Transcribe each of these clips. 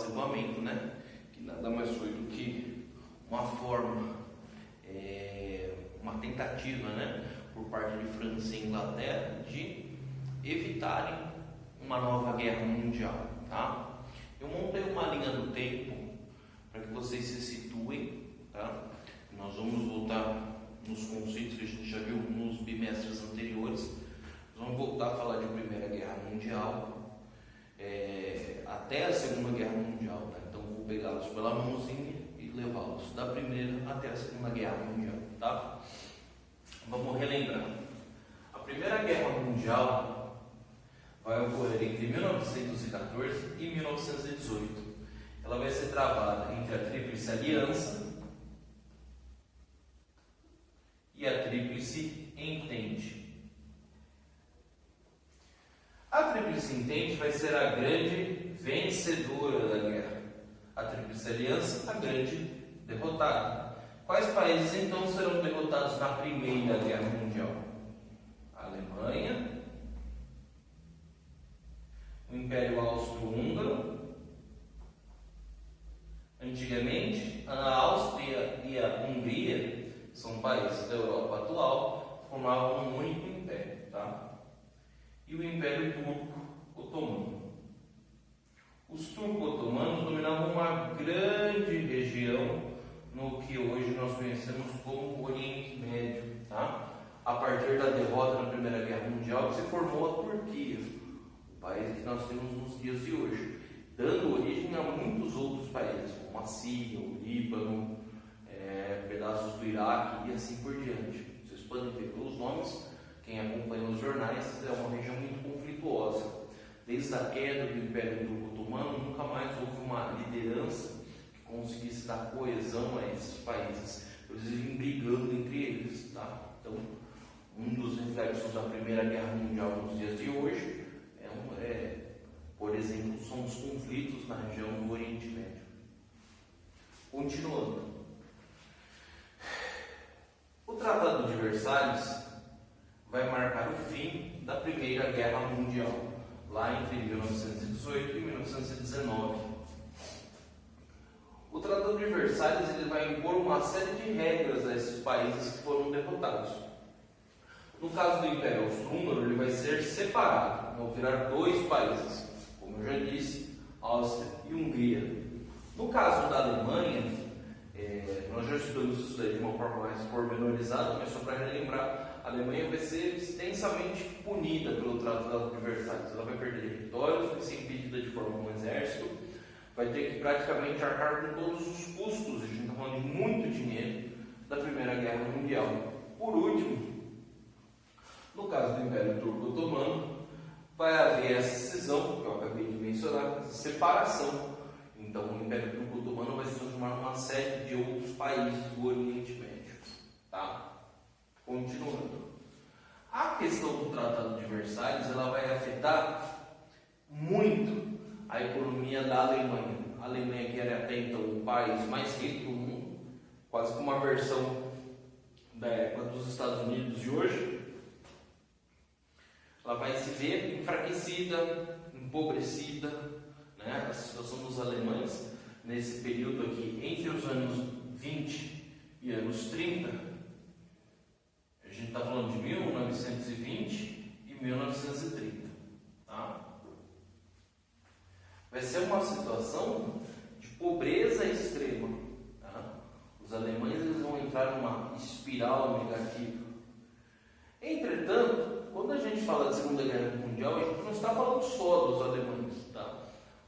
apaziguamento, né? Que nada mais foi do que uma forma, uma tentativa, né, por parte de França e Inglaterra de evitarem uma nova guerra mundial, tá? Eu montei uma linha do tempo para que vocês se situem, tá? Nós vamos voltar nos conceitos que a gente já viu nos bimestres anteriores. Nós vamos voltar a falar de Primeira Guerra Mundial até a Segunda Guerra Mundial, tá? Então vou pegá-los pela mãozinha e levá-los da Primeira até a Segunda Guerra Mundial, tá? Vamos relembrar. A Primeira Guerra Mundial vai ocorrer entre 1914 e 1918. Ela vai ser travada entre a Tríplice Aliança e a Tríplice Entente. A Tríplice Entente vai ser a grande vencedora da guerra. A Tríplice Aliança, a grande derrotada. Quais países então serão derrotados na Primeira Guerra Mundial? A Alemanha, o Império Austro-Húngaro. Antigamente, a Áustria e a Hungria, são países da Europa atual, formavam um único império, tá? E o Império Turco Otomano. Os turco-otomanos dominavam uma grande região no que hoje nós conhecemos como Oriente Médio, tá? A partir da derrota na Primeira Guerra Mundial, se formou a Turquia, o país que nós temos nos dias de hoje, dando origem a muitos outros países, como a Síria, o Líbano, pedaços do Iraque e assim por diante. Vocês podem ver pelos nomes, quem acompanha os jornais, é uma região muito conflituosa. Desde a queda do Império Turco-Otomano, nunca mais houve uma liderança que conseguisse dar coesão a esses países. Eles vivem brigando entre eles, tá? Então, um dos reflexos da Primeira Guerra Mundial nos dias de hoje por exemplo, são os conflitos na região do Oriente Médio. Continuando. O Tratado de Versalhes vai marcar o fim da Primeira Guerra Mundial, lá entre 1918 e 1919. O Tratado de Versalhes ele vai impor uma série de regras a esses países que foram derrotados. No caso do Império Austro-Húngaro, ele vai ser separado, vão virar dois países, como eu já disse, Áustria e Hungria. No caso da Alemanha, nós já estudamos isso daí de uma forma mais pormenorizada, mas só para relembrar, a Alemanha vai ser extensamente punida pelo Tratado de Versalhes. Ela vai perder territórios, vai ser impedida de formar um exército, vai ter que praticamente arcar com todos os custos, a gente está falando de muito dinheiro, da Primeira Guerra Mundial. Por último, no caso do Império Turco-Otomano, vai haver essa cisão, que eu acabei de mencionar, essa separação. Então, o Império Turco-Otomano vai se transformar numa série de outros países do Oriente Médio. Tá? Continuando. A questão do Tratado de Versalhes ela vai afetar muito a economia da Alemanha. A Alemanha, que era até então o país mais rico do mundo, quase como uma versão da época dos Estados Unidos de hoje, ela vai se ver enfraquecida, empobrecida, né? A situação dos alemães nesse período aqui, entre os anos 20 e anos 30, a gente está falando de 1920 e 1930, tá? Vai ser uma situação de pobreza extrema, tá? Os alemães eles vão entrar numa espiral negativa. Entretanto, quando a gente fala de Segunda Guerra Mundial, a gente não está falando só dos alemães, tá?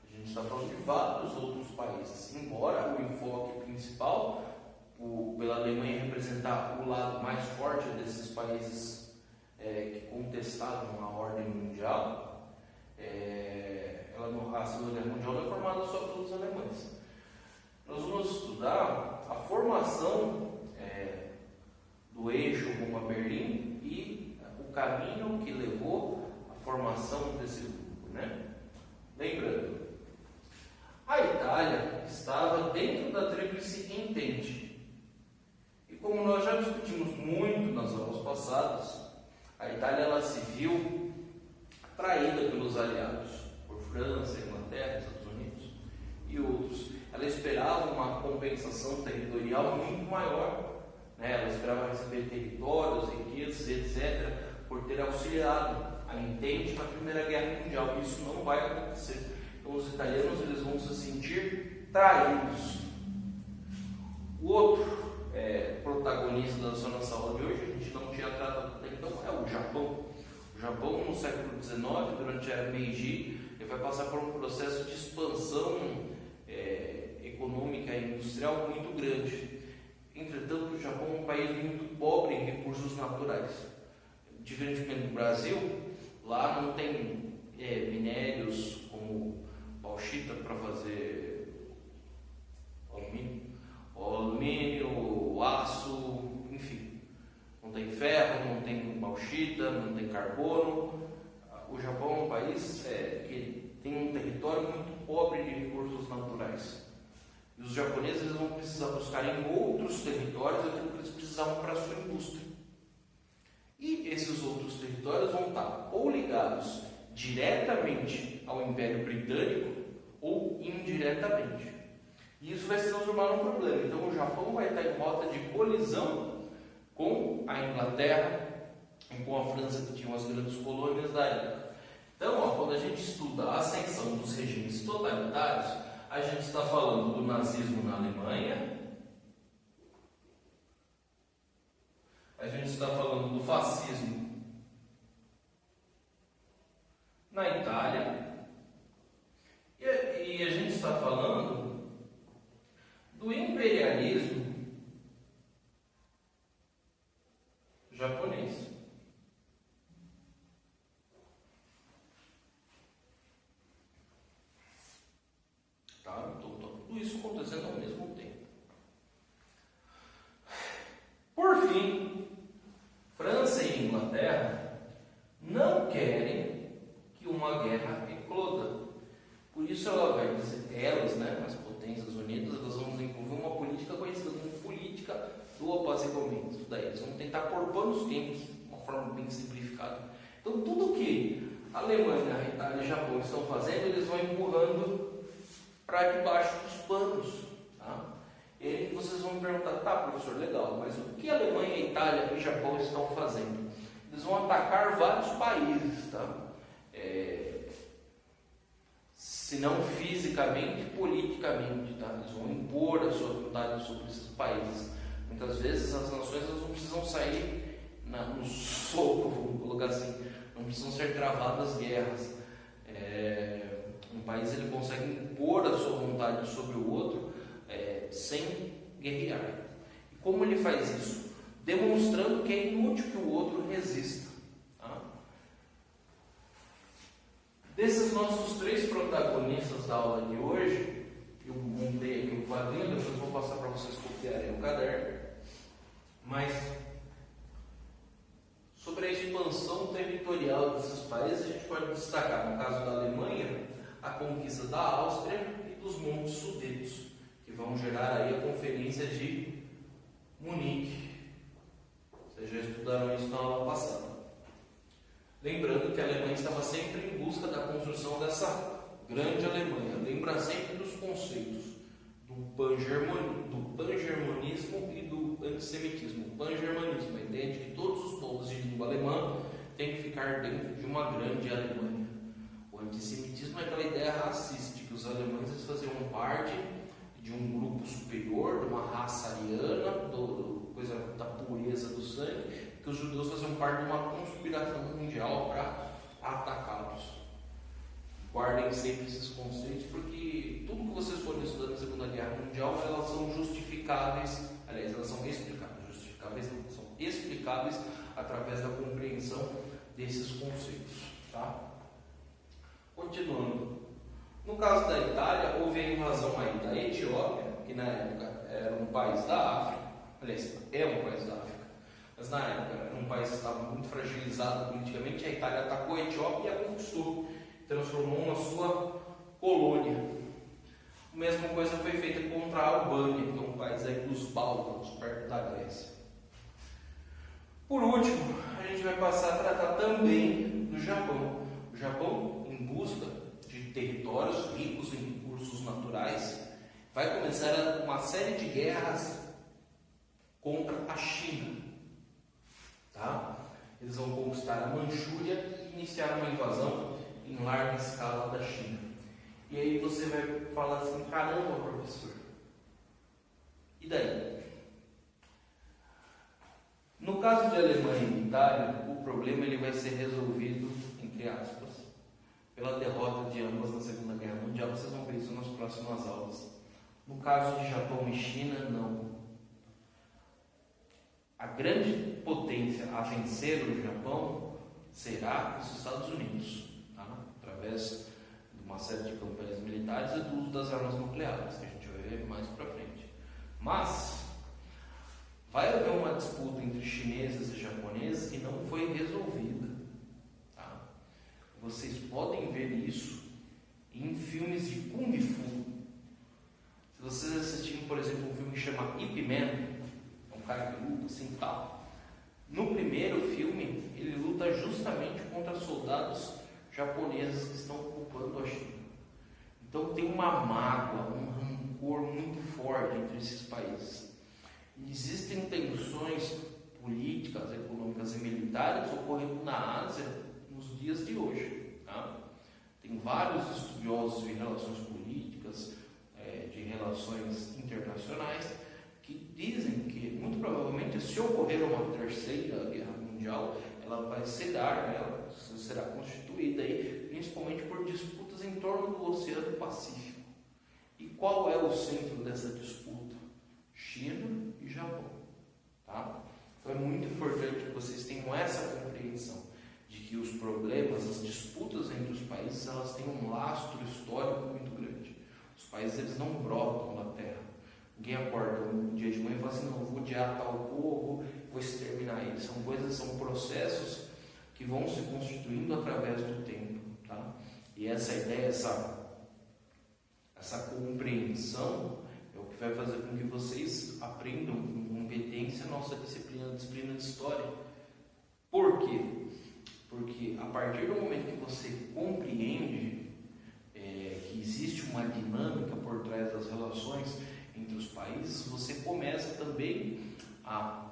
A gente está falando de vários outros países, embora o enfoque principal, pela Alemanha representar o lado mais forte desses países que contestavam a ordem mundial, a Segunda Guerra Mundial não é formada só pelos alemães. Nós vamos estudar a formação do eixo Roma-Berlim e o caminho que levou à formação desse grupo, né? Lembrando, a Itália estava dentro da Tríplice Entente. E como nós já discutimos muito nas aulas passadas, a Itália ela se viu traída pelos aliados, por França, Inglaterra, Estados Unidos e compensação territorial muito maior. Né? Ela esperava receber territórios, riquezas, etc., por ter auxiliado a Entente na Primeira Guerra Mundial. Isso não vai acontecer. Então os italianos eles vão se sentir traídos. O outro protagonista da nossa aula de hoje, a gente não tinha tratado até então, é o Japão. O Japão, no século XIX, durante a era Meiji, ele vai passar por um processo de expansão econômica e industrial muito grande. Entretanto, o Japão é um país muito pobre em recursos naturais. Diferentemente do Brasil, lá não tem minérios como bauxita para fazer alumínio, aço, enfim. Não tem ferro, não tem bauxita, não tem carbono. O Japão é um país que tem um território muito pobre de recursos naturais. E os japoneses eles vão precisar buscar em outros territórios aquilo que eles precisavam para a sua indústria. E esses outros territórios vão estar ou ligados diretamente ao Império Britânico ou indiretamente. E isso vai se transformar num problema. Então o Japão vai estar em rota de colisão com a Inglaterra e com a França, que tinham as grandes colônias da época. Então, quando a gente estuda a ascensão dos regimes totalitários, a gente está falando do nazismo na Alemanha, a gente está falando do fascismo na Itália, e a gente está falando do imperialismo japonês. Tá? Então, tudo isso acontecendo ao mesmo tempo. Por fim, França e Inglaterra não querem que uma guerra ecloda. Por isso elas, as potências unidas, elas vão desenvolver uma política conhecida como política do apaziguamento. Daí eles vão tentar pôr panos quentes, de uma forma bem simplificada. Então tudo que a Alemanha, a Itália e o Japão estão fazendo, eles vão empurrando para debaixo dos panos. Tá? E vocês vão me perguntar, tá professor, legal, mas o que a Alemanha, a Itália e o Japão estão fazendo? Eles vão atacar vários países, tá? Se não fisicamente, politicamente, tá? Eles vão impor a sua vontade sobre esses países. Muitas vezes as nações elas não precisam sair no soco, vamos colocar assim, não precisam ser travadas guerras. Um país ele consegue impor a sua vontade sobre o outro sem guerrear. E como ele faz isso? Demonstrando que é inútil que o outro resista. Tá? Desses nossos três protagonistas da aula de hoje, eu montei aqui um quadrinho, depois vou passar para vocês copiarem o caderno. Mas sobre a expansão territorial desses países, a gente pode destacar, no caso da Alemanha, a conquista da Áustria e dos Montes Sudetos, que vão gerar aí a Conferência de Munique. Vocês já estudaram isso na aula passada. Lembrando que a Alemanha estava sempre em busca da construção dessa grande Alemanha. Lembra sempre dos conceitos do pangermanismo e do antissemitismo. O pangermanismo, a ideia de que todos os povos de língua alemã têm que ficar dentro de uma grande Alemanha. O antissemitismo é aquela ideia racista, que os alemães eles faziam parte de um grupo superior, de uma raça ariana, coisa da pureza do sangue, que os judeus faziam parte de uma conspiração mundial para atacá-los. Guardem sempre esses conceitos, porque tudo que vocês forem estudando na Segunda Guerra Mundial, elas são justificáveis, aliás, elas são explicáveis, justificáveis não, são explicáveis através da compreensão desses conceitos. Tá? Continuando. No caso da Itália, houve a invasão aí da Etiópia, que na época era um país da África, aliás, é um país da África, mas na época era um país que estava muito fragilizado politicamente. A Itália atacou a Etiópia e a conquistou, transformou na sua colônia. A mesma coisa foi feita contra a Albânia, que é um país aí dos Bálcanos, perto da Grécia. Por último, a gente vai passar a tratar também do Japão. O Japão, em busca de territórios ricos em recursos naturais, vai começar uma série de guerras contra a China, tá? Eles vão conquistar a Manchúria e iniciar uma invasão em larga escala da China. E aí você vai falar assim, caramba, professor, e daí? No caso de Alemanha e Itália, o problema ele vai ser resolvido, entre aspas, pela derrota de ambas na Segunda Guerra Mundial. Vocês vão ver isso nas próximas aulas. No caso de Japão e China, não. A grande potência a vencer o Japão será os Estados Unidos, tá? Através de uma série de campanhas militares e do uso das armas nucleares, que a gente vai ver mais para frente. Mas vai haver uma disputa entre chineses e japoneses que não foi resolvida, tá? Vocês podem ver isso em filmes de Kung Fu. Se vocês assistirem, por exemplo, um filme que chama Ip Man, é um cara que luta assim tal. No primeiro filme, ele luta justamente contra soldados japoneses que estão ocupando a China. Então tem uma mágoa, um rancor muito forte entre esses países. Existem tensões políticas, econômicas e militares ocorrendo na Ásia nos dias de hoje, tá? Tem vários estudiosos de relações políticas, de relações internacionais, que dizem que muito provavelmente, se ocorrer uma terceira guerra mundial, ela vai ela será constituída aí, principalmente por disputas em torno do Oceano Pacífico. E qual é o centro dessa disputa? China e Japão, tá? Então é muito importante que vocês tenham essa compreensão de que os problemas, as disputas entre os países, elas têm um lastro histórico muito grande. Os países eles não brotam da terra. Ninguém acorda um dia de manhã e fala assim, não, eu vou odiar tal povo, vou exterminar eles. São processos que vão se constituindo através do tempo, tá? E essa ideia, essa compreensão é o que vai fazer com que vocês aprendam com competência a nossa disciplina de história. Por quê? Porque a partir do momento que você compreende que existe uma dinâmica por trás das relações entre os países, você começa também a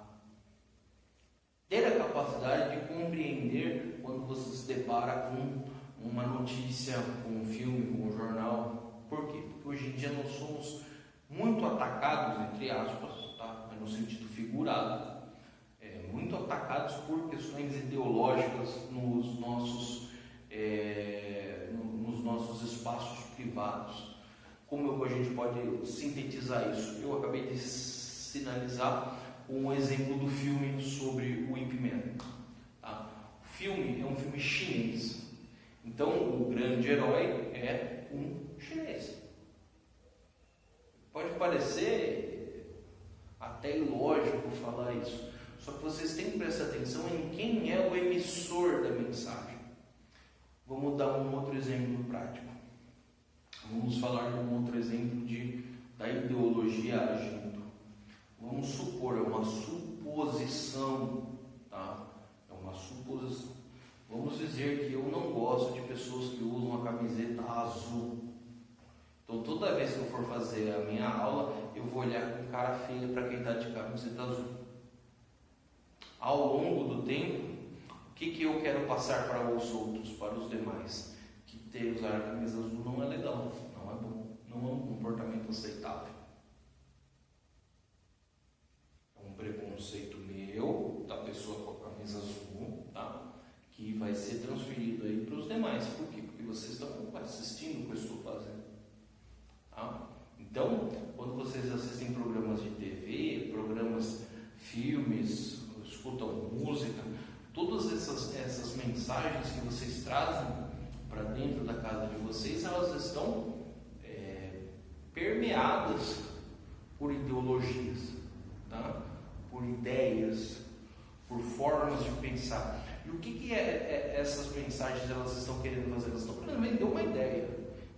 ter a capacidade de compreender quando você se depara com uma notícia, com um filme, com um jornal. Por quê? Porque hoje em dia nós somos muito atacados, entre aspas, tá? No sentido figurado, muito atacados por questões ideológicas nos nossos espaços privados. Como a gente pode sintetizar isso? Eu acabei de sinalizar um exemplo do filme sobre o Ip Man. Tá? O filme é um filme chinês. Então, o grande herói é um chinês. Pode parecer até ilógico falar isso, só que vocês têm que prestar atenção em quem é o emissor da mensagem. Vamos dar um outro exemplo prático. Vamos falar de um outro exemplo da ideologia agindo. Vamos supor, é uma suposição, tá? É uma suposição. Vamos dizer que eu não gosto de pessoas que usam a camiseta azul. Então toda vez que eu for fazer a minha aula, eu vou olhar com cara feia para quem está de camiseta azul. Ao longo do tempo, o que eu quero passar para os outros, para os demais? Que usar a camisa azul não é legal, não é bom, não é um comportamento aceitável. É um preconceito meu, da pessoa com a camisa azul, tá? Que vai ser transferido aí para os demais. Por quê? Porque vocês estão assistindo o que eu estou fazendo. Tá? Então, quando vocês assistem programas de TV, filmes, escutam música, todas essas mensagens que vocês trazem para dentro da casa de vocês, elas estão permeadas por ideologias, tá? Por ideias, por formas de pensar. E o que essas mensagens elas estão querendo fazer? Elas estão querendo vender uma ideia.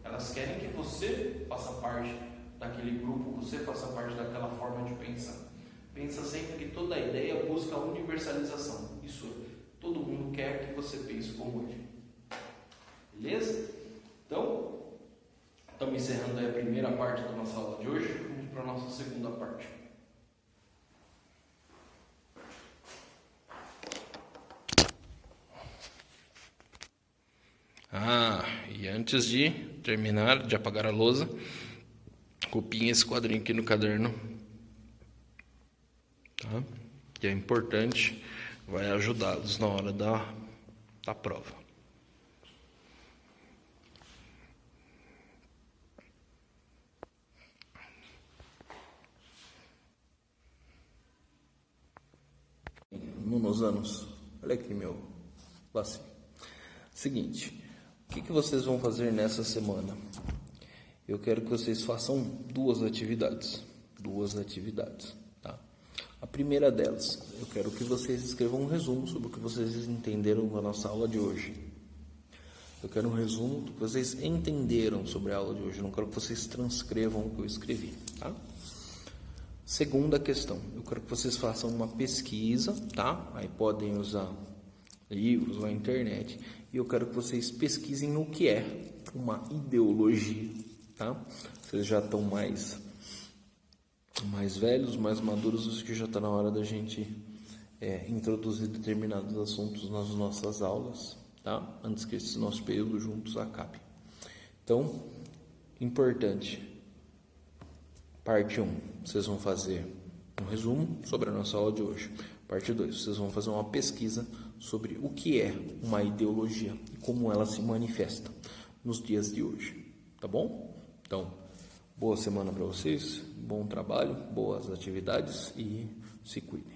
Elas querem que você faça parte daquele grupo, você faça parte daquela forma de pensar. Pensa sempre que toda ideia busca a universalização. Isso é, todo mundo quer que você pense como ele. Beleza? Então, estamos encerrando aí a primeira parte da nossa aula de hoje. nossa segunda parte. E antes de terminar, de apagar a lousa, copiem esse quadrinho aqui no caderno, tá? Que é importante, vai ajudá-los na hora da prova. Nos anos, olha aqui meu lacinho. Seguinte, o que vocês vão fazer nessa semana? Eu quero que vocês façam duas atividades, tá? A primeira delas, eu quero que vocês escrevam um resumo sobre o que vocês entenderam na nossa aula de hoje. Eu quero um resumo do que vocês entenderam sobre a aula de hoje, eu não quero que vocês transcrevam o que eu escrevi, tá? Segunda questão, eu quero que vocês façam uma pesquisa, tá? Aí podem usar livros ou a internet. E eu quero que vocês pesquisem o que é uma ideologia, tá? Vocês já estão mais velhos, mais maduros, acho que já está na hora da gente introduzir determinados assuntos nas nossas aulas, tá? Antes que esse nosso período juntos acabe. Então, importante. Parte 1, vocês vão fazer um resumo sobre a nossa aula de hoje. Parte 2, vocês vão fazer uma pesquisa sobre o que é uma ideologia e como ela se manifesta nos dias de hoje, tá bom? Então, boa semana para vocês, bom trabalho, boas atividades e se cuidem.